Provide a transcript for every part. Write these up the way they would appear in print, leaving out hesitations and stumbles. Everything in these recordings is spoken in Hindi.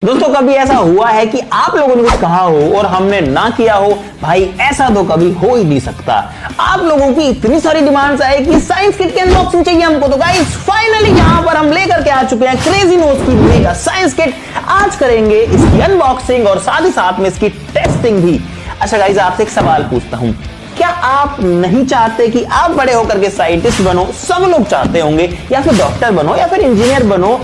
दोस्तों कभी ऐसा हुआ है कि आप लोगों ने कुछ कहा हो और हमने ना किया हो? भाई ऐसा तो कभी हो ही नहीं सकता। आप लोगों की इतनी सारी डिमांड्स आए कि साइंस किट की अनबॉक्सिंग चाहिए हमको, तो गाइस फाइनली यहां पर हम लेकर के आ चुके हैं क्रेजी नोज की मेगा साइंस किट। आज करेंगे इसकी अनबॉक्सिंग और साथ ही साथ में इसकी टेस्टिंग भी। अच्छा गाइस, आपसे एक सवाल पूछता हूं, क्या आप नहीं चाहते कि आप बड़े होकर के साइंटिस्ट बनो? सब लोग चाहते होंगे, या फिर डॉक्टर बनो, या फिर इंजीनियर बनो,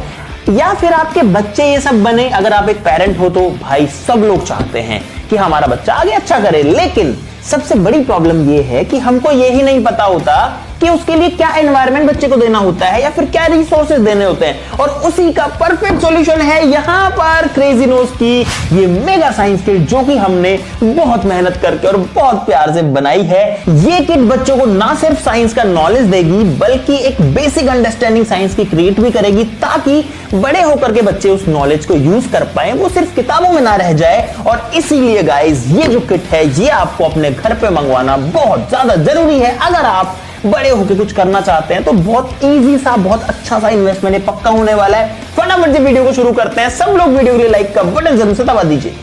या फिर आपके बच्चे ये सब बने। अगर आप एक पेरेंट हो तो भाई सब लोग चाहते हैं कि हमारा बच्चा आगे अच्छा करे, लेकिन सबसे बड़ी प्रॉब्लम ये है कि हमको ये ही नहीं पता होता कि उसके लिए क्या एनवायरनमेंट बच्चे को देना होता है या फिर क्या रिसोर्सेज देने होते हैं। और उसी का परफेक्ट सॉल्यूशन है यहां पर क्रेजी नोज की ये मेगा साइंस किट, जो कि हमने बहुत मेहनत करके और बहुत प्यार से बनाई है। ये किट बच्चों को ना सिर्फ साइंस का नॉलेज देगी, बल्कि एक बेसिक अंडरस्टैंडिंग साइंस की क्रिएट भी करेगी, ताकि बड़े होकर के बच्चे उस नॉलेज को यूज कर पाए, वो सिर्फ किताबों में ना रह जाए। और इसीलिए गाइस ये जो किट है ये आपको अपने घर पे मंगवाना बहुत ज्यादा जरूरी है। अगर आप बड़े होकर कुछ करना चाहते हैं तो बहुत इजी सा, बहुत अच्छा सा इन्वेस्टमेंट पक्का होने वाला है। फटाफट से वीडियो को शुरू करते हैं। सब लोग वीडियो के लिए लाइक का बटन जरूर से दबा दीजिए।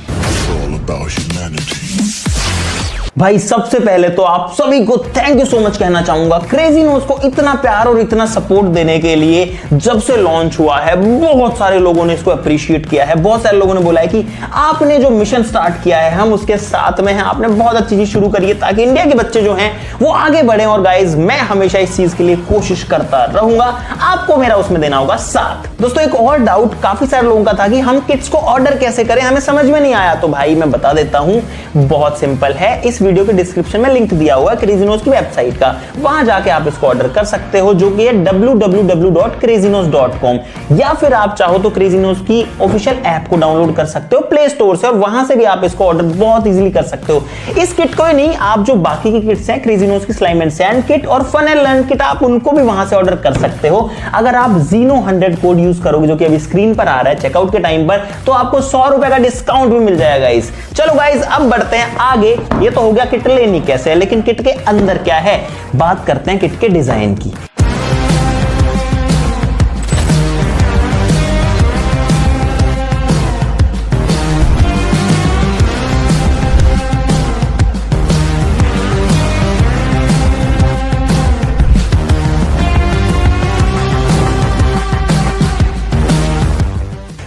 भाई सबसे पहले तो आप सभी को थैंक यू सो मच कहना चाहूंगा क्रेजी नोज को इतना प्यार और इतना सपोर्ट देने के लिए। जब से लॉन्च हुआ है बहुत सारे लोगों ने इसको अप्रिशिएट किया है। बहुत सारे लोगों ने बोला है कि आपने जो मिशन स्टार्ट किया है हम उसके साथ में हैं, आपने बहुत अच्छी चीज शुरू करी है ताकि इंडिया के बच्चे जो हैं वो आगे बढ़े। और गाइज मैं हमेशा इस चीज के लिए कोशिश करता रहूंगा, आपको मेरा उसमें देना होगा साथ। दोस्तों एक और डाउट काफी सारे लोगों का था कि हम किट्स को ऑर्डर कैसे करें, हमें समझ में नहीं आया। तो भाई मैं बता देता हूं, बहुत सिंपल है। इस वीडियो के डिस्क्रिप्शन में लिंक दिया हुआ है क्रेजी नोज की वेबसाइट का, वहां जाके आप इसको ऑर्डर कर सकते हो, जो कि है www.crazynose.com। या फिर आप चाहो तो क्रेजी नोज की ऑफिशियल ऐप को डाउनलोड कर सकते हो प्ले स्टोर से, और वहां से भी आप इसको ऑर्डर बहुत इजीली कर सकते हो। इस किट को ही नहीं, आप जो बाकी की किट्स हैं क्रेजी नोज की स्लाइम एंड सैंड किट और फन एंड लर्न किट, आप उनको भी वहां से ऑर्डर कर सकते हो। अगर आप Zeno100 कोड यूज करोगे, जो कि अभी स्क्रीन पर आ रहा है चेकआउट के टाइम पर, तो आपको 100 रुपए का डिस्काउंट भी मिल जाएगा गाइस। चलो गाइस अब बढ़ते हैं आगे। ये तो हो गया किट लेनी कैसे है, लेकिन किट के अंदर क्या है, बात करते हैं किट के डिजाइन की।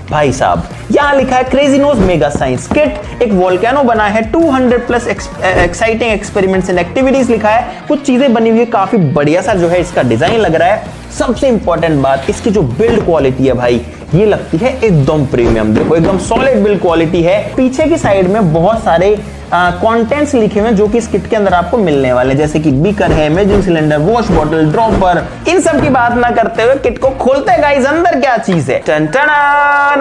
भाई साहब यहां लिखा है crazy nose mega science kit. एक वोल्केनो बना है, 200 plus exciting experiments and activities लिखा है। कुछ चीजें बनी हुई है, काफी बढ़िया सा जो है इसका डिजाइन लग रहा है। सबसे इंपॉर्टेंट बात, इसकी जो बिल्ड क्वालिटी है भाई, ये लगती है एकदम प्रीमियम। देखो एकदम सॉलिड बिल्ड क्वालिटी है। पीछे की साइड में बहुत सारे कंटेंट्स लिखे हुए हैं जो कि इस किट के अंदर आपको मिलने वाले हैं, जैसे कि बीकर है, imaging cylinder, wash bottle, dropper. इन सब की बात ना करते हुए किट को खोलते हैं गाइस, अंदर क्या चीज है। टन टन।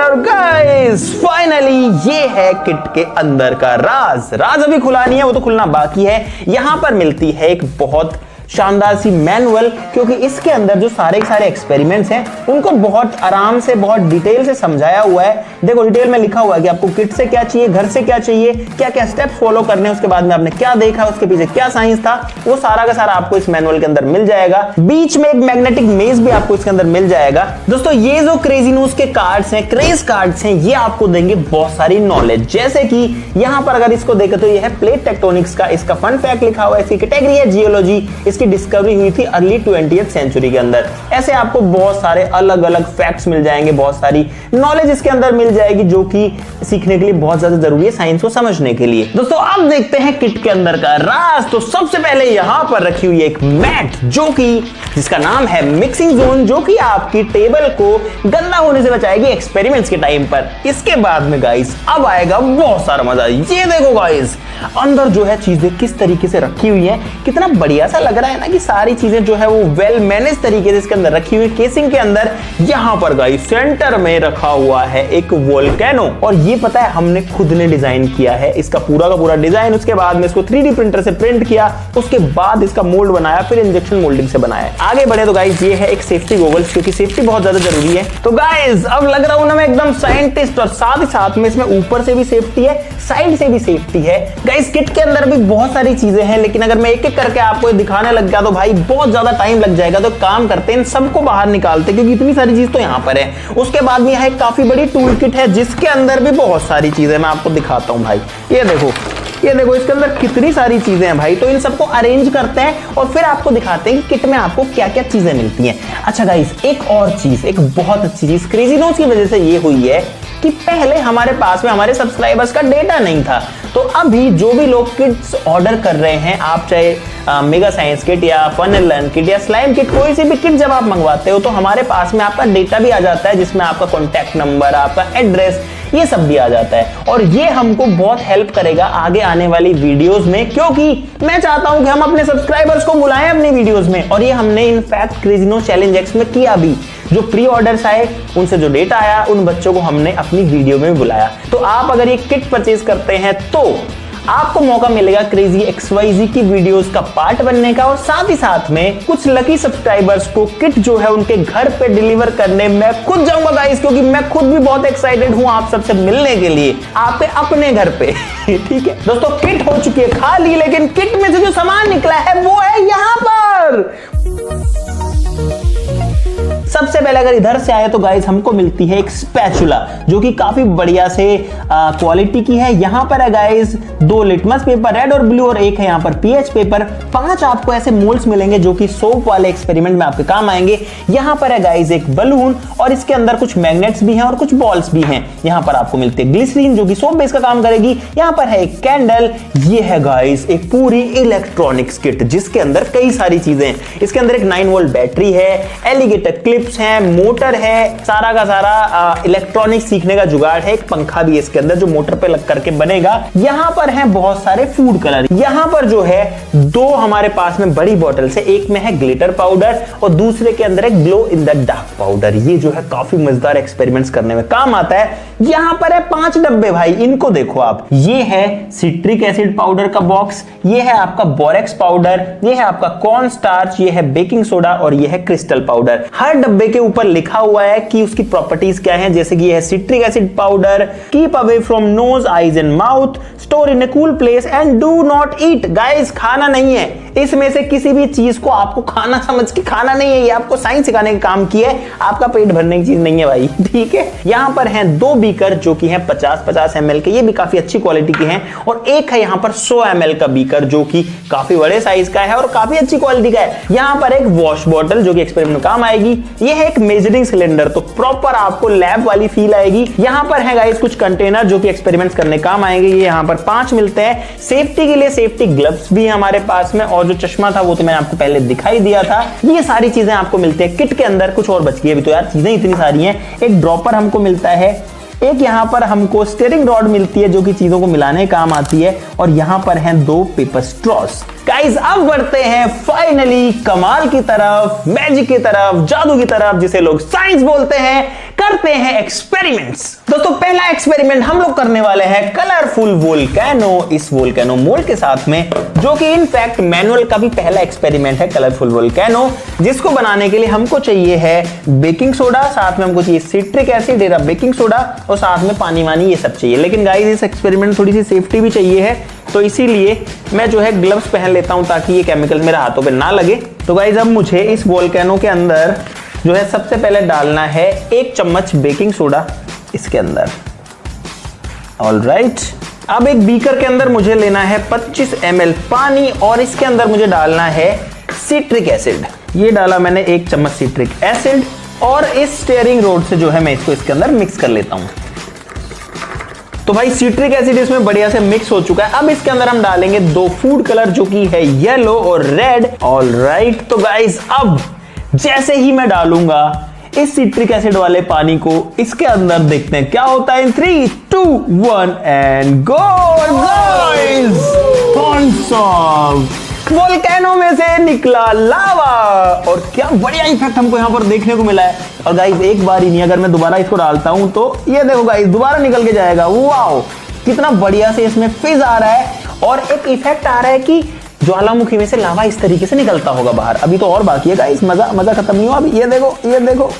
और गाइस फाइनली ये है किट के अंदर का राज। राज अभी खुला नहीं है, वो तो खुलना बाकी है। यहां पर मिलती है एक बहुत शानदार सी मैनुअल, क्योंकि इसके अंदर जो सारे एक्सपेरिमेंट्स हैं उनको बहुत आराम से, बहुत डिटेल से समझाया हुआ है। देखो डिटेल में लिखा हुआ है कि आपको किट से क्या चाहिए, घर से क्या चाहिए, क्या क्या स्टेप्स फॉलो करने हैं, उसके बाद में आपने क्या देखा, उसके पीछे क्या साइंस था, वो सारा का सारा आपको इस मैनुअल के अंदर मिल जाएगा। बीच में एक मैग्नेटिक मेज भी आपको इसके अंदर मिल जाएगा। दोस्तों ये जो क्रेजी नोज के कार्ड्स हैं, क्रेज कार्ड्स हैं, ये आपको देंगे बहुत सारी नॉलेज। जैसे कि यहां पर अगर इसको देखें तो ये है प्लेट टेक्टोनिक्स का, इसका फन फैक्ट लिखा हुआ है, इसकी कैटेगरी है जियोलॉजी, इसकी डिस्कवरी हुई थी अर्ली 20th सेंचुरी के अंदर। ऐसे आपको बहुत सारे अलग अलग फैक्ट्स मिल जाएंगे, बहुत सारी नॉलेज इसके अंदर मिल जाएगी, जो कि सीखने के लिए बहुत ज्यादा जरूरी है साइंस को समझने के लिए। दोस्तों अब देखते हैं किट के अंदर का राज। तो सबसे पहले यहां पर रखी हुई एक मैट, जो कि जिसका नाम है मिक्सिंग जोन, जो कि आपकी टेबल को गंदा होने से बचाएगी एक्सपेरिमेंट्स के टाइम पर। इसके बाद में गाइस अब आएगा बहुत सारा मजा। ये देखो गाइस अंदर जो है चीजें किस तरीके से रखी हुई है, कितना बढ़िया सा लग रहा है ना कि सारी चीजें जो है वो वेल मैनेज तरीके से इसके अंदर रखी हुई। केसिंग के अंदर यहां पर गाइस सेंटर में रखा हुआ है एक वोल्केनो, और ये पता है हमने खुद ने डिजाइन किया है इसका पूरा का पूरा डिजाइन। उसके बाद में इसको 3D प्रिंटर से प्रिंट किया, उसके बाद इसका मोल्ड बनाया, फिर इंजेक्शन मोल्डिंग से बनाया। आगे बढ़े तो गाइस ये है एक सेफ्टी गॉगल्स, क्योंकि सेफ्टी बहुत ज्यादा जरूरी है। तो गाइस अब लग रहा हूं ना मैं एकदम साइंटिस्ट, और साथ ही साथ में इसमें ऊपर से भी सेफ्टी है, साइड से भी सेफ्टी है। गाइस किट के अंदर भी बहुत सारी चीजें हैं, लेकिन अगर मैं एक एक करके आपको दिखाने लग गया तो भाई बहुत ज्यादा टाइम लग जाएगा। तो काम करते हैं, इन सबको बाहर निकालते हैं क्योंकि इतनी सारी चीज तो यहाँ पर है। उसके बाद में यहाँ एक काफी बड़ी टूल किट है जिसके अंदर भी बहुत सारी चीजें, मैं आपको दिखाता हूँ भाई। ये देखो इसके अंदर कितनी सारी चीजें हैं भाई। तो इन सबको अरेंज करते हैं और फिर आपको दिखाते हैं कि किट में आपको क्या क्या चीजें मिलती हैं। अच्छा गाइस, एक और चीज, एक बहुत अच्छी चीज क्रेजी नोज की वजह से ये हुई है कि पहले हमारे पास में हमारे सब्सक्राइबर्स का डेटा नहीं था। तो अभी जो भी लोग किट्स ऑर्डर कर रहे हैं, आप चाहे मेगा साइंस किट या फनल लर्न किट या स्लाइम किट, कोई सी भी किट जब आप मंगवाते हो तो हमारे पास में आपका डेटा भी आ जाता है जिसमें आपका कॉन्टैक्ट नंबर, आपका एड्रेस, ये सब भी आ जाता है। और ये हमको बहुत हेल्प करेगा आगे आने वाली वीडियोस में, क्योंकि मैं चाहता हूं कि हम अपने सब्सक्राइबर्स को बुलाएं अपनी वीडियोस में। और ये हमने in fact crazy nose challenge X में किया भी। जो प्री ऑर्डर्स आए, उनसे जो डेटा आया, उन बच्चों को हमने अपनी वीडियो में बुलाया। तो आप अगर ये किट परचेज करते हैं तो आपको मौका मिलेगा क्रेजी XYZ की वीडियोस का पार्ट बनने का, और साथ ही साथ में कुछ लकी सब्सक्राइबर्स को किट जो है उनके घर पे डिलीवर करने मैं खुद जाऊंगा गाइस, क्योंकि मैं खुद भी बहुत एक्साइटेड हूं आप सबसे मिलने के लिए, आपके अपने घर पे। ठीक है दोस्तों, किट हो चुकी है खाली, लेकिन किट में से जो सामान निकला है वो है यहां पर। सबसे पहले अगर इधर से आए तो गाइस हमको मिलती है एक स्पैचुला जो कि काफी बढ़िया से क्वालिटी की है। यहां पर है गाइस 2 लिटमस पेपर रेड और ब्लू, और एक है यहां पर पीएच पेपर। 5 आपको ऐसे मोल्ड्स मिलेंगे जो कि सोप वाले एक्सपेरिमेंट में आपके काम आएंगे। यहां पर है गाइस एक बलून, और इसके अंदर कुछ मैग्नेट्स भी हैं और कुछ बॉल्स भी हैं। यहां पर आपको मिलती है ग्लिसरीन जो कि सोप बेस का काम करेगी। यहां पर है एक कैंडल। ये है गाइस एक पूरी इलेक्ट्रॉनिक्स किट जिसके अंदर कई सारी चीजें हैं। इसके अंदर एक 9 वोल्ट बैटरी है, एलिगेटर क्लिप्स है, मोटर है, सारा का सारा इलेक्ट्रॉनिक्स सीखने का जुगाड़ है। एक पंखा भी है इसके अंदर जो मोटर पे लग करके बनेगा। यहां पर है बहुत सारे फूड कलर। यहां पर जो है 2 हमारे पास में बड़ी बॉटल से, एक में है ग्लिटर पाउडर और दूसरे के अंदर है glow in the dark powder. ये जो है काफी मजेदार एक्सपेरिमेंट्स करने में काम आता है। यहां पर है 5 डब्बे भाई, इनको देखो आप। ये है सिट्रिक एसिड पाउडर का बॉक्स, ये है आपका बोरेक्स पाउडर, ये है आपका कॉर्न स्टार्च, ये है बेकिंग सोडा और ये है क्रिस्टल पाउडर। हर डब्बे के ऊपर लिखा हुआ है कि उसकी प्रॉपर्टीज क्या हैं, जैसे कि ये है citric acid powder, keep away from knows, eyes and mouth, store in a cool place and do not eat. Guys खाना नहीं है, इसमें से किसी भी चीज को आपको खाना समझ के खाना नहीं है। ये आपको साइंस सिखाने का काम किया है, आपका पेट भरने की चीज नहीं है भाई। ठीक है, यहां पर हैं 2 बीकर जो कि हैं 50-50 ml के, ये भी काफी अच्छी क्वालिटी के हैं, और एक है यहां पर 100 ml का बीकर जो कि काफी बड़े साइज का है और काफी अच्छी क्वालिटी का है। यहां पर एक वॉश बॉटल जो कि एक्सपेरिमेंट में काम आएगी। ये है एक मेजरिंग सिलेंडर, तो प्रॉपर आपको लैब वाली फील आएगी। यहां पर है गाइस कुछ कंटेनर जो कि एक्सपेरिमेंट्स करने काम आएंगे। ये यहां पर 5 मिलते हैं। सेफ्टी के लिए सेफ्टी ग्लव्स भी है हमारे पास में, और जो चश्मा था वो तो मैंने आपको पहले दिखाई दिया था। ये सारी चीजें आपको मिलती है किट के अंदर। कुछ और बच गई अभी तो यार, चीजें इतनी सारी हैं। एक ड्रॉपर हमको मिलता है, एक यहां पर हमको स्टीयरिंग रॉड मिलती है जो कि चीजों को मिलाने काम आती है, और यहां पर हैं 2 पेपर स्ट्रॉस। गाइस अब बढ़ते हैं फाइनली कमाल की तरफ, मैजिक की तरफ, जादू की तरफ, जिसे लोग साइंस बोलते हैं। करते हैं एक्सपेरिमेंट्स। दोस्तों पहला एक्सपेरिमेंट हम लोग करने वाले हैं कलरफुल वोल्केनो, इस वोल्केनो मोल्ड के साथ में, जो कि इनफैक्ट मैनुअल का भी पहला एक्सपेरिमेंट है कलरफुल वोल्केनो, जिसको बनाने के लिए हमको चाहिए है बेकिंग सोडा, साथ में हमको चाहिए सिट्रिक एसिड या बेकिंग सोडा, और साथ में पानी वानी ये सब चाहिए। लेकिन गाइस इस एक्सपेरिमेंट में थोड़ी सी सेफ्टी भी चाहिए है, तो इसीलिए मैं जो है ग्लव्स पहन लेता हूं ताकि ये केमिकल मेरे हाथों पे ना लगे। तो गाइस अब मुझे इस वोल्केनो के अंदर जो है सबसे पहले डालना है 1 चम्मच बेकिंग सोडा इसके अंदर। ऑलराइट, अब एक बीकर के अंदर मुझे लेना है 25 ml पानी, और इसके अंदर मुझे डालना है सिट्रिक एसिड। ये डाला मैंने 1 चम्मच सिट्रिक एसिड, और इस स्टीयरिंग रॉड से जो है मैं इसको इसके अंदर मिक्स कर लेता हूं। तो भाई सिट्रिक एसिड इसमें बढ़िया से मिक्स हो चुका है। अब इसके अंदर हम डालेंगे 2 फूड कलर जो कि है येलो और रेड। ऑलराइट, तो गाइस अब जैसे ही मैं डालूंगा इस सिट्रिक एसिड वाले पानी को इसके अंदर, देखते हैं क्या होता है। 3, 2, 1 एंड गो गाइस, वोल्केनो में से निकला लावा, और क्या बढ़िया इफेक्ट हमको यहां पर देखने को मिला है। और गाइस एक बार ही नहीं, अगर मैं दोबारा इसको डालता हूं तो ये देखो गाइस दोबारा निकल के जाएगा। वाओ, कितना बढ़िया से इसमें फिज आ रहा है, और एक इफेक्ट आ रहा है कि ज्वालामुखी में से लावा इस तरीके से निकलता होगा बाहर। अभी तो और बाकी है गाइस, मजा खत्म नहीं हुआ अभी। ये देखो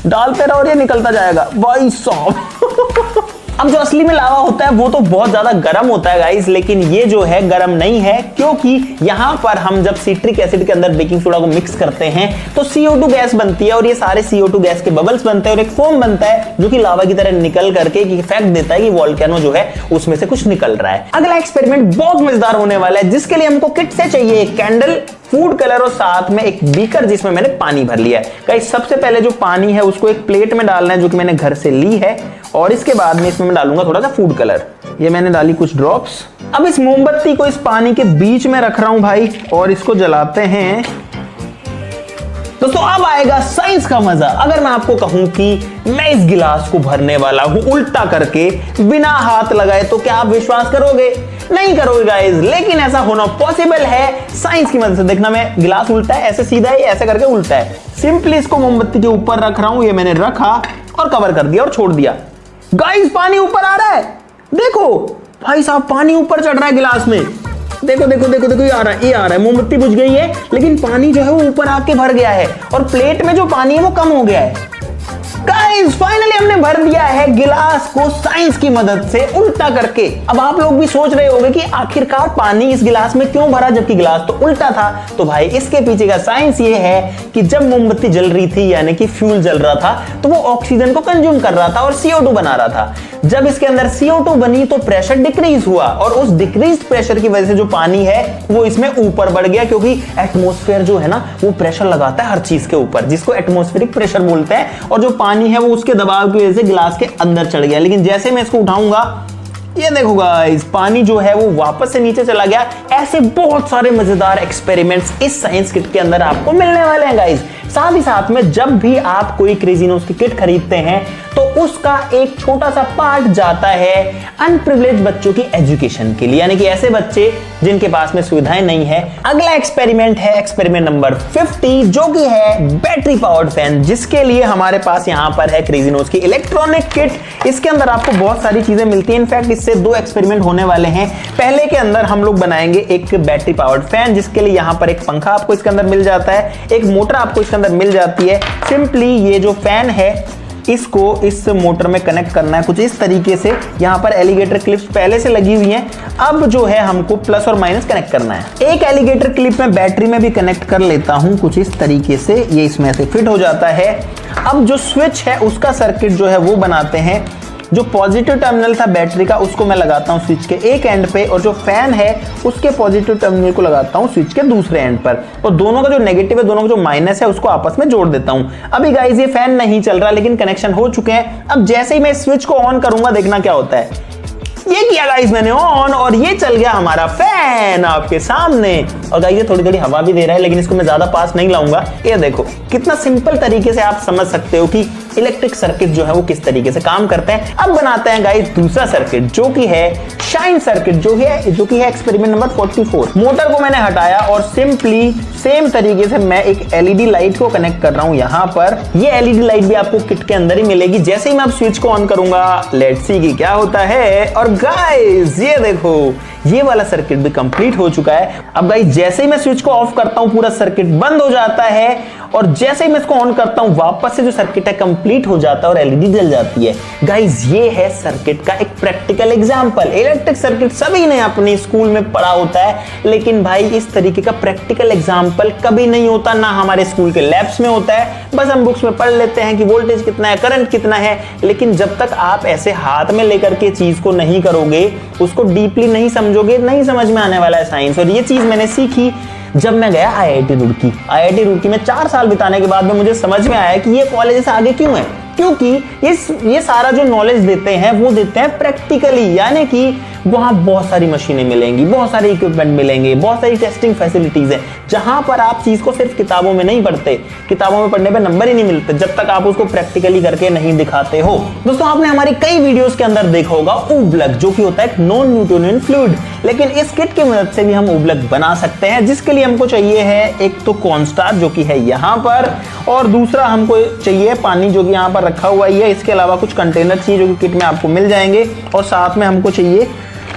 डालते रहो और ये निकलता जाएगा भाई साहब। अब जो असली में लावा होता है वो तो बहुत ज्यादा गर्म होता है गाइस, लेकिन ये जो है गर्म नहीं है, क्योंकि यहां पर हम जब सिट्रिक एसिड के अंदर बेकिंग सोडा को मिक्स करते हैं तो CO2 गैस बनती है और ये सारे CO2 गैस के बबल्स बनते हैं और एक फोम बनता है जो कि लावा की तरह निकल करके एक इफेक्ट देता है कि वोल्केनो जो है उसमें से कुछ निकल रहा है। अगला एक्सपेरिमेंट बहुत मजेदार होने वाला है, जिसके लिए हमको किट से चाहिए एक कैंडल, फूड कलर और साथ में एक बीकर जिसमें मैंने पानी भर लिया है। गाइस सबसे पहले जो पानी है उसको एक प्लेट में डालना है जो कि मैंने घर से ली है, और इसके बाद में इसमें मैं डालूंगा थोड़ा सा फूड कलर। ये मैंने डाली कुछ ड्रॉप्स। अब इस मोमबत्ती को इस पानी के बीच में रख रहा हूं भाई, और इसको जलाते हैं। दोस्तों अब आएगा साइंस का मजा। अगर मैं आपको कहूं कि मैं इस गिलास को भरने वाला हूं उल्टा करके बिना हाथ लगाए, तो क्या आप विश्वास करोगे? नहीं करोगे गाइस, लेकिन ऐसा होना पॉसिबल है साइंस की मदद से। देखना, मैं गिलास उल्टा है, ऐसे सीधा है, ऐसे करके उल्टा है। सिंपली इसको मोमबत्ती के ऊपर रख रहा हूं, ये मैंने रखा और कवर कर दिया और छोड़ दिया। गाइस पानी ऊपर आ रहा है, देखो भाई साहब पानी ऊपर चढ़ रहा है गिलास में। देखो देखो देखो देखो, ये आ रहा है, मोमबत्ती बुझ गई है लेकिन पानी जो है वो ऊपर आके भर गया है और प्लेट में जो पानी है वो कम हो गया है। गाइस फाइनली हमने भर दिया है गिलास को साइंस की मदद से उल्टा करके। अब आप लोग भी सोच रहे होंगे कि आखिरकार पानी इस गिलास में क्यों भरा जबकि गिलास तो उल्टा था। तो भाई इसके पीछे का साइंस ये है कि जब मोमबत्ती जल रही थी यानी कि फ्यूल जल रहा था तो वो ऑक्सीजन को कंज्यूम कर रहा था और CO2 बना रहा था। जब इसके अंदर CO2 बनी तो प्रेशर डिक्रीज हुआ और उस डिक्रीज प्रेशर की वजह से जो पानी है वो इसमें ऊपर बढ़ गया, क्योंकि एटमॉस्फेयर जो है ना वो प्रेशर लगाता है हर चीज के ऊपर, जिसको एटमॉस्फेरिक प्रेशर बोलते हैं, और जो पानी है वो उसके दबाव की वजह से गिलास के अंदर चढ़ गया। लेकिन जैसे मैं इसको उठाऊंगा, ये देखो गाइस पानी जो है वो वापस से नीचे चला गया। ऐसे बहुत सारे मजेदार एक्सपेरिमेंट्स इस साइंस किट के अंदर आपको मिलने वाले हैं गाइस। साथ ही साथ में जब भी आप कोई क्रेजी नोज की किट खरीदते हैं तो उसका एक छोटा सा पार्ट जाता है अनप्रिविलेज्ड बच्चों की एजुकेशन के लिए, यानी कि ऐसे बच्चे जिनके पास में सुविधाएं नहीं है। अगला एक्सपेरिमेंट है एक्सपेरिमेंट नंबर 50, जो कि है बैटरी पावर्ड फैन, जिसके लिए हमारे पास यहां पर है क्रेजी नोज की इलेक्ट्रॉनिक किट। इसके अंदर आपको बहुत सारी चीजें मिलती हैं। इनफैक्ट इससे 2 एक्सपेरिमेंट होने वाले हैं। पहले के अंदर हम लोग बनाएंगे एक बैटरी पावर्ड फैन, जिसके लिए यहां पर एक पंखा आपको इसके अंदर मिल जाता है, एक मोटर आपको इसके अंदर मिल जाती है। सिंपली ये जो फैन है इसको इस मोटर में कनेक्ट करना है कुछ इस तरीके से। यहां पर एलिगेटर क्लिप्स पहले से लगी हुई हैं, अब जो है हमको प्लस और माइनस कनेक्ट करना है। एक एलिगेटर क्लिप में बैटरी में भी कनेक्ट कर लेता हूं कुछ इस तरीके से, ये इसमें से फिट हो जाता है। अब जो स्विच है उसका सर्किट जो है वो बनाते हैं। जो पॉजिटिव टर्मिनल था बैटरी का उसको मैं लगाता हूं स्विच के एक एंड पे, और जो फैन है उसके पॉजिटिव टर्मिनल को लगाता हूं स्विच के दूसरे एंड पर, और दोनों का जो नेगेटिव है, दोनों का जो माइनस है उसको आपस में जोड़ देता हूं। अभी गाइस ये फैन नहीं चल रहा लेकिन कनेक्शन हो चुके हैं। अब जैसे ही मैं स्विच को ऑन करूंगा देखना क्या होता है। ये किया गाइस मैंने ऑन, और ये चल गया हमारा फैन आपके सामने। और गाइस ये थोड़ी थोड़ी हवा भी दे रहा है, लेकिन इसको मैं ज्यादा पास नहीं लाऊंगा। ये देखो कितना सिंपल तरीके से आप समझ सकते हो कि इलेक्ट्रिक सर्किट जो है वो किस तरीके से काम करते हैं। अब बनाते हैं गाइस दूसरा सर्किट, जो कि है शाइन सर्किट, जो कि है एक्सपेरिमेंट नंबर 44। मोटर को मैंने हटाया और सिंपली सेम तरीके से मैं एक LED लाइट को कनेक्ट कर रहा हूं यहां पर। ये LED लाइट भी आपको किट के अंदर ही मिलेगी। जैसे ही मैं अब स्विच को ऑन करूंगा, लेट्स सी कि क्या होता है। और गाइस ये देखो ये वाला सर्किट भी कंप्लीट हो चुका है। अब गाइस जैसे ही मैं स्विच को ऑफ करता हूं पूरा सर्किट बंद हो जाता है, और जैसे ही मैं इसको ऑन करता हूं वापस से जो सर्किट है कंप्लीट हो जाता है और LED जल जाती है। गाइस ये है सर्किट का एक प्रैक्टिकल एग्जांपल। इलेक्ट्रिक सर्किट सभी ने अपने स्कूल में पढ़ा होता है, लेकिन भाई इस तरीके का प्रैक्टिकल एग्जांपल कभी नहीं होता, ना हमारे स्कूल के लैब्स में होता है। बस हम बुक्स में पढ़ लेते हैं कि वोल्टेज कितना है, करंट कितना है, लेकिन जब तक आप ऐसे हाथ में लेकर के चीज को नहीं करोगे, उसको डीपली नहीं समझोगे, नहीं समझ में आने वाला है साइंस। और ये चीज मैंने सीखी जब मैं गया IIT रुड़की में 4 साल बिताने के बाद में मुझे समझ में आया कि ये कॉलेज आगे क्यों है, क्योंकि ये सारा जो नॉलेज देते हैं वो देते हैं प्रैक्टिकली, यानी कि वहां बहुत सारी मशीनें मिलेंगी, बहुत सारे इक्विपमेंट मिलेंगे, बहुत सारी टेस्टिंग फैसिलिटीज है, जहां पर आप चीज को सिर्फ किताबों में नहीं पढ़ते, किताबों में पढ़ने पे नंबर ही नहीं मिलते जब तक आप उसको प्रैक्टिकली करके नहीं दिखाते हो। दोस्तों आपने हमारी कई वीडियोस के अंदर देखा होगा ऊबलक, जो कि होता है एक नॉन न्यूटोनियन फ्लूइड, लेकिन इस किट की मदद से भी हम ऊबलक बना सकते हैं, जिसके लिए हमको चाहिए है एक तो कॉर्नस्टार्च जो कि है यहाँ पर, और दूसरा हमको चाहिए पानी जो कि यहाँ पर रखा हुआ है। इसके अलावा कुछ कंटेनर चाहिए जो कि किट में आपको मिल जाएंगे, और साथ में हमको चाहिए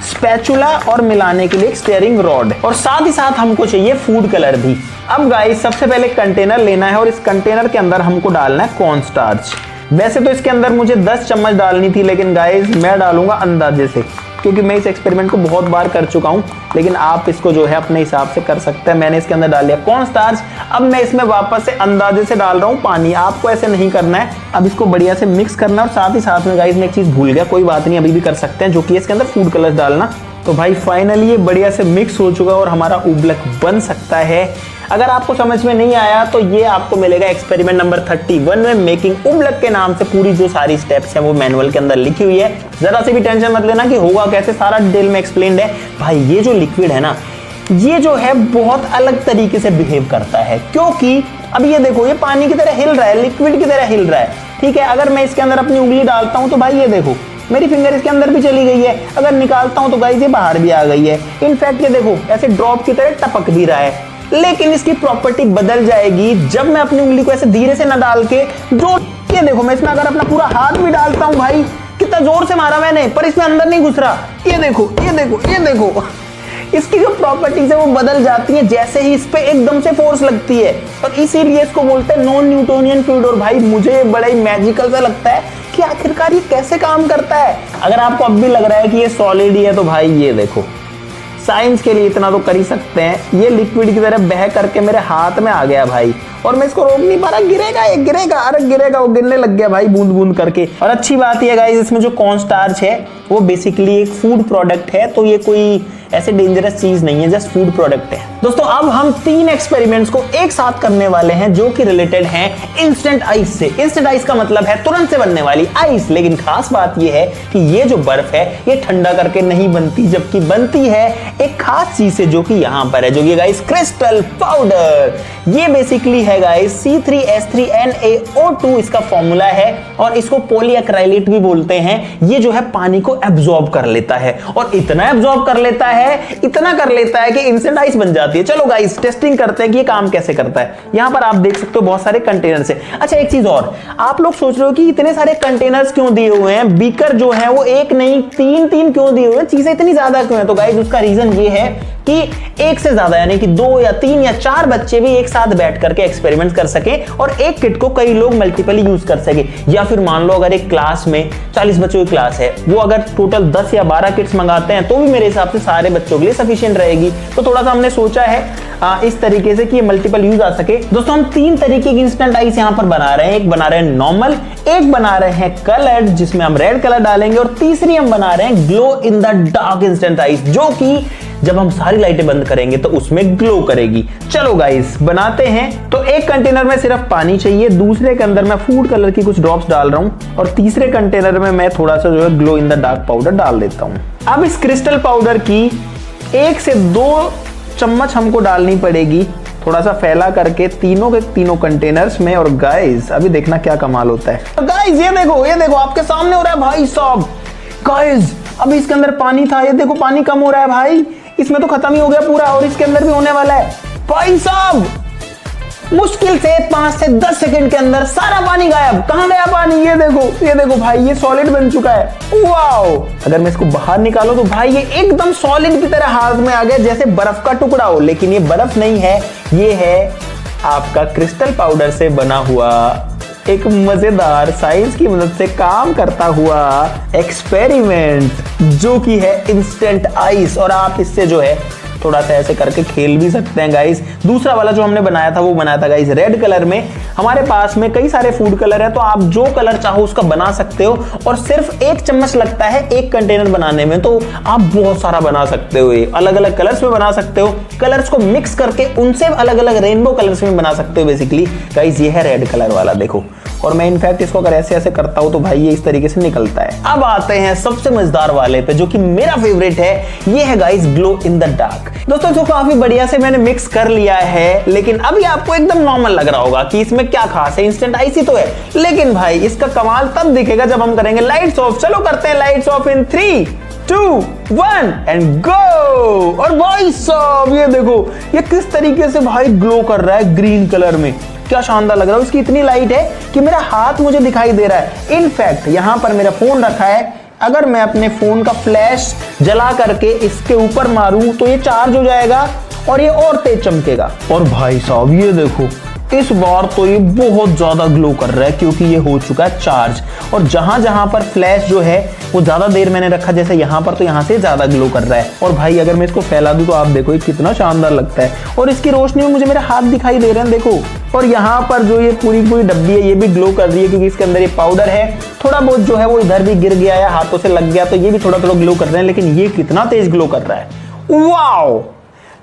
स्पैचुला और मिलाने के लिए एक स्टीयरिंग रॉड, और साथ ही साथ हमको चाहिए फूड कलर भी। अब गाइस सबसे पहले कंटेनर लेना है और इस कंटेनर के अंदर हमको डालना है कॉर्नस्टार्च। वैसे तो इसके अंदर मुझे 10 चम्मच डालनी थी, लेकिन गाइस मैं डालूंगा अंदाजे से, क्योंकि मैं इस एक्सपेरिमेंट को बहुत बार कर चुका हूं। लेकिन आप इसको जो है अपने हिसाब से कर सकते हैं। मैंने इसके अंदर डाल लिया कॉर्न स्टार्च। अब मैं इसमें वापस से अंदाजे से डाल रहा हूं पानी। आपको ऐसे नहीं करना है। अब इसको बढ़िया से मिक्स करना है। और साथ ही साथ में गाइस मैं एक चीज भूल गया, कोई बात नहीं, अभी भी कर सकते हैं, जो कि इसके अंदर फूड कलर डालना। तो भाई फाइनली ये बढ़िया से मिक्स हो चुका और हमारा उबलक बन सकता है। अगर आपको समझ में नहीं आया तो ये आपको मिलेगा एक्सपेरिमेंट नंबर 31 में, मेकिंग उबलक के नाम से पूरी जो सारी स्टेप्स हैं वो मैनुअल के अंदर लिखी हुई है। जरा से भी टेंशन मत लेना कि होगा कैसे, सारा डिटेल में एक्सप्लेन्ड है। भाई ये जो लिक्विड है ना, ये जो है बहुत अलग तरीके से बिहेव करता है, क्योंकि अब ये देखो ये पानी की तरह हिल रहा है, लिक्विड की तरह हिल रहा है। ठीक है, अगर मैं इसके अंदर अपनी उंगली डालता हूं तो भाई ये देखो मेरी फिंगर इसके अंदर भी चली गई है। अगर निकालता हूं तो गाइस ये बाहर भी आ गई है। इनफैक्ट ये देखो ऐसे ड्रॉप की तरह टपक भी रहा है। लेकिन इसकी प्रॉपर्टी बदल जाएगी जब मैं अपनी उंगली को ऐसे धीरे से ना डाल के, जो ये देखो मैं इसमें अगर अपना पूरा हाथ भी डालता हूं, भाई कितना जोर से मारा मैंने, पर इसमें अंदर नहीं घुस रहा। ये देखो ये देखो ये देखो, इसकी जो प्रॉपर्टीज है वो बदल जाती है जैसे ही इस पे एकदम से फोर्स लगती है। और इसीलिए इसको बोलते हैं नॉन न्यूटोनियन फ्लूइड। और भाई मुझे बड़ा ही मैजिकल सा लगता है कि आखिरकार ये कैसे काम करता है। अगर आपको अब भी लग रहा है कि ये सॉलिड ही है तो भाई ये देखो, साइंस के लिए इतना तो कर ही सकते हैं। ये लिक्विड की तरह बह करके मेरे हाथ में आ गया भाई, और मैं इसको रोक नहीं पा रहा। गिरेगा ये, गिरेगा, अरे गिरेगा, वो गिरने लग गया भाई बूंद बूंद करके। और अच्छी बात ये गाइस, इसमें जो कॉर्न स्टार्च है वो बेसिकली एक फूड प्रोडक्ट है, तो ये कोई ऐसे डेंजरस चीज नहीं है, जस्ट फूड प्रोडक्ट है। दोस्तों अब हम 3 एक्सपेरिमेंट्स को एक साथ करने वाले हैं जो कि रिलेटेड हैं इंस्टेंट आइस से। इंस्टेंट आइस का मतलब है तुरंत से बनने वाली आइस। लेकिन खास बात ये है कि ये जो बर्फ है ये ठंडा करके नहीं बनती, जबकि बनती है एक खास चीज से, जो कि यहां पर है, जो कि गाइस क्रिस्टल पाउडर। ये बेसिकली है गाइस C3H3NaO2 इसका फॉर्मूला है, और इसको पॉलीएक्राइलेट भी बोलते हैं। ये जो है पानी को एब्जॉर्ब कर लेता है, और इतना एब्जॉर्ब कर लेता है, इतना कर लेता है कि इंस्टेंट आइस बन जाती है। चलो गाइस टेस्टिंग करते हैं कि ये काम कैसे करता है। यहां पर आप देख सकते हो बहुत सारे कंटेनर्स है। अच्छा एक चीज और, आप लोग सोच रहे हो कि इतने सारे कंटेनर्स क्यों दिए हुए हैं, बीकर जो है वो एक नहीं 3 क्यों दिए हुए हैं, चीजें इतनी ज्यादा क्यों है? तो गाइस उसका रीजन ये है कि एक से ज्यादा यानी कि 2 या 3 या 4 बच्चे भी एक साथ बैठ करके एक्सपेरिमेंट कर सके, और एक किट को कई लोग मल्टीपली यूज कर सके। या फिर मान लो अगर एक क्लास में 40 बच्चों की क्लास है, वो अगर टोटल 10 या 12 किट्स मंगाते हैं तो भी मेरे हिसाब से सारे बच्चों के लिए सफिशिएंट रहेगी। तो थोड़ा सा हमने सोचा है इस तरीके से कि ये मल्टीपल यूज आ सके। दोस्तों हम 3 तरीके की इंस्टेंट आइस यहां पर बना रहे हैं। एक बना रहे हैं नॉर्मल, एक बना रहे हैं कलर्ड जिसमें हम रेड कलर डालेंगे, और तीसरी हम बना रहे हैं glow in the dark instant ice, जो कि जब हम सारी लाइटें बंद करेंगे तो उसमें ग्लो करेगी। चलो गाइस बनाते हैं। तो एक कंटेनर में सिर्फ पानी चाहिए, दूसरे के अंदर मैं फूड कलर की कुछ ड्रॉप्स डाल रहा हूं, और तीसरे कंटेनर में मैं थोड़ा सा जो है glow in the dark powder डाल देता हूं। अब इस क्रिस्टल पाउडर की 1 से 2 चम्मच हमको डालनी पड़ेगी, थोड़ा सा फैला करके तीनों के तीनों कंटेनर्स में। और गाइस अभी देखना क्या कमाल होता है। गाइस ये देखो आपके सामने हो रहा है भाई साहब। गाइस अभी इसके अंदर पानी था, ये देखो पानी कम हो रहा है भाई, इसमें तो खत्म ही हो गया पूरा, और इसके अंदर भी होने वाला है भाई साहब। मुश्किल से 5 से 10 सेकंड के अंदर सारा पानी गायब। कहां गया पानी? ये देखो भाई ये सॉलिड बन चुका है। वाओ, अगर मैं इसको बाहर निकालूं तो भाई ये एकदम सॉलिड की तरह हाथ में आ गया, जैसे बर्फ का टुकड़ा हो। लेकिन ये बर्फ नहीं है, ये है आपका क्रिस्टल पाउडर से बना हुआ एक मजेदार साइंस की मदद से काम करता हुआ एक्सपेरिमेंट, जो कि है इंस्टेंट आइस। और आप इससे जो है थोड़ा सा ऐसे करके खेल भी सकते हैं गाइस। दूसरा वाला जो हमने बनाया था वो बनाया था गाइस रेड कलर में। हमारे पास में कई सारे फूड कलर है, तो आप जो कलर चाहो उसका बना सकते हो, और सिर्फ 1 चम्मच लगता है एक कंटेनर बनाने में, तो आप बहुत सारा बना सकते हो। अलग अलग कलर्स में बना सकते हो, कलर्स को मिक्स करके उनसे अलग अलग रेनबो कलर्स में बना सकते हो बेसिकली। गाइस ये है रेड कलर वाला, देखो। और मैं इनफैक्ट इसको अगर ऐसे ऐसे करता हूं तो भाई ये इस तरीके से निकलता है। अब आते हैं सबसे मजेदार वाले पे, जो कि मेरा फेवरेट है। ये है guys glow in the dark. दोस्तों इसको काफी बढ़िया से मैंने मिक्स कर लिया है, लेकिन अभी आपको एकदम नॉर्मल लग रहा होगा कि इसमें क्या खास है, इंस्टेंट आइस ही तो है। लेकिन भाई इसका कमाल तब दिखेगा जब हम करेंगे लाइट्स ऑफ। चलो करते हैं lights off in 3, 2, 1 and go. और भाई साहब ये देखो ये किस तरीके से भाई ग्लो कर रहा है ग्रीन कलर में, क्या शानदार लग रहा है। इसकी इतनी लाइट है कि मेरा हाथ मुझे दिखाई दे रहा है। इनफैक्ट यहां पर मेरा फोन रखा है, अगर मैं अपने फोन का फ्लैश जला करके इसके ऊपर मारूं तो ये चार्ज हो जाएगा और ये और तेज चमकेगा। और भाई साहब ये देखो इस बार तो ये बहुत ज्यादा ग्लो कर रहा है क्योंकि ये हो चुका है चार्ज, और जहां जहां पर फ्लैश जो है वो ज्यादा देर मैंने रखा, जैसे यहां पर, तो यहां से ज्यादा ग्लो कर रहा है। और भाई अगर मैं इसको फैला दूं तो आप देखो ये कितना शानदार लगता है, और इसकी रोशनी में मुझे मेरे हाथ दिखाई दे रहे हैं, देखो। और यहाँ पर जो ये पूरी पूरी डब्बी है ये भी ग्लो कर रही है क्योंकि इसके अंदर ये पाउडर है। थोड़ा बहुत जो है वो इधर भी गिर गया या हाथों से लग गया तो ये भी थोड़ा थोड़ा ग्लो कर रहे हैं, लेकिन ये कितना तेज ग्लो कर रहा है, वाओ।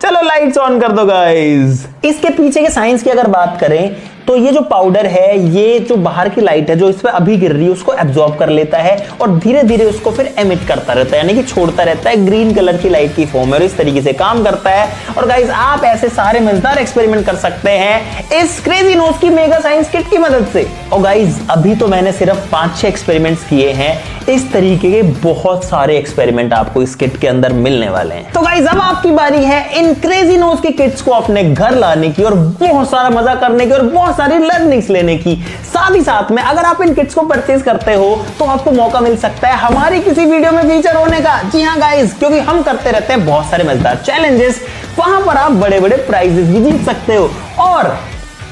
चलो लाइट्स ऑन कर दो गाइस। इसके पीछे के साइंस की अगर बात करें तो ये जो पाउडर है, ये जो बाहर की लाइट है जो इस पे अभी गिर रही है उसको एब्जॉर्ब कर लेता है और धीरे धीरे उसको फिर एमिट करता रहता है, यानी कि छोड़ता रहता है ग्रीन कलर की लाइट की फॉर्म में, और इस तरीके से काम करता है। और गाइस आप ऐसे सारे मजेदार एक्सपेरिमेंट कर सकते हैं इस क्रेजी नोज की मेगा साइंस किट की मदद से। और गाइस अभी तो मैंने सिर्फ 5-6 एक्सपेरिमेंट्स किए हैं, इस तरीके के बहुत सारे एक्सपेरिमेंट आपको इस किट के अंदर मिलने वाले हैं। तो गाइस अब आपकी बारी है इन क्रेजी नोज की किट्स को अपने घर लाने की और बहुत सारा मजा करने की और बहुत सारी लर्निंग्स लेने की। साथ ही साथ में अगर आप इन किट्स को परचेज करते हो तो आपको मौका मिल सकता है हमारी किसी वीडियो में फीचर होने का। जी हां गाइस, क्योंकि हम करते रहते हैं बहुत सारे मजेदार चैलेंजेस, वहां पर आप बड़े बड़े प्राइजेस भी जीत सकते हो। और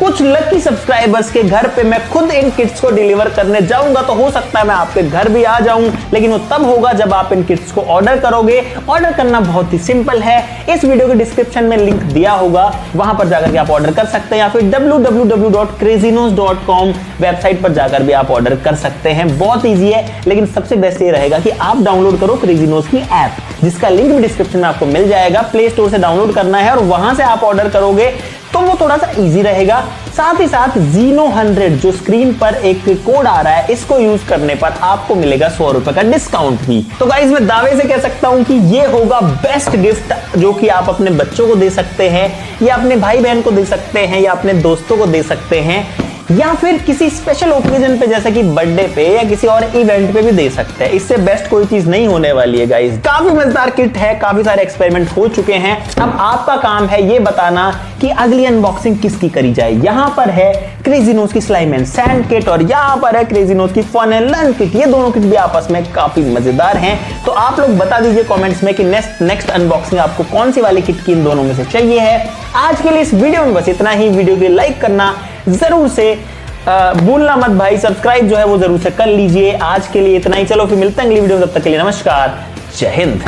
कुछ लकी सब्सक्राइबर्स के घर पे मैं खुद इन किट्स को डिलीवर करने जाऊंगा, तो हो सकता है मैं आपके घर भी आ जाऊं, लेकिन वो तब होगा जब आप इन किट्स को ऑर्डर करोगे। ऑर्डर करना बहुत ही सिंपल है, इस वीडियो के डिस्क्रिप्शन में लिंक दिया होगा, वहां पर जाकर के आप ऑर्डर कर सकते हैं, या फिर www.crazynos.com वेबसाइट पर जाकर भी आप ऑर्डर कर सकते हैं। बहुत ईजी है, लेकिन सबसे बेस्ट ये रहेगा कि आप डाउनलोड करो क्रेजी नोज की ऐप, जिसका लिंक भी डिस्क्रिप्शन में आपको मिल जाएगा। प्ले स्टोर से डाउनलोड करना है और वहां से आप ऑर्डर करोगे तो वो थोड़ा सा इजी रहेगा। साथ ही साथ Zeno100 जो स्क्रीन पर एक कोड आ रहा है, इसको यूज करने पर आपको मिलेगा 100 रुपए का डिस्काउंट भी। तो गाइस मैं दावे से कह सकता हूं कि ये होगा बेस्ट गिफ्ट जो कि आप अपने बच्चों को दे सकते हैं, या अपने भाई बहन को दे सकते हैं, या अपने दोस्तों को दे सकते हैं, या फिर किसी स्पेशल ओकेजन पे जैसे कि बर्थडे पे या किसी और इवेंट पे भी दे सकते हैं। इससे बेस्ट कोई चीज नहीं होने वाली है गाइस। काफी मजेदार किट है, काफी सारे एक्सपेरिमेंट हो चुके हैं। अब आपका काम है ये बताना कि अगली अनबॉक्सिंग किसकी करी जाए। यहां पर है क्रेजी नोज की स्लाइम एंड सैंड किट और यहां पर है क्रेजी नोज की फन एंड लर्न किट। ये दोनों किट भी आपस में काफी मजेदार हैं, तो आप लोग बता दीजिए कमेंट्स में कि नेक्स्ट अनबॉक्सिंग आपको कौन सी वाली किट की इन दोनों में से चाहिए है। आज के लिए इस वीडियो में बस इतना ही। वीडियो को लाइक करना जरूर से भूलना मत भाई, सब्सक्राइब जो है वो जरूर से कर लीजिए। आज के लिए इतना ही, चलो फिर मिलते हैं अगली वीडियो में, तब तक के लिए नमस्कार, जय हिंद।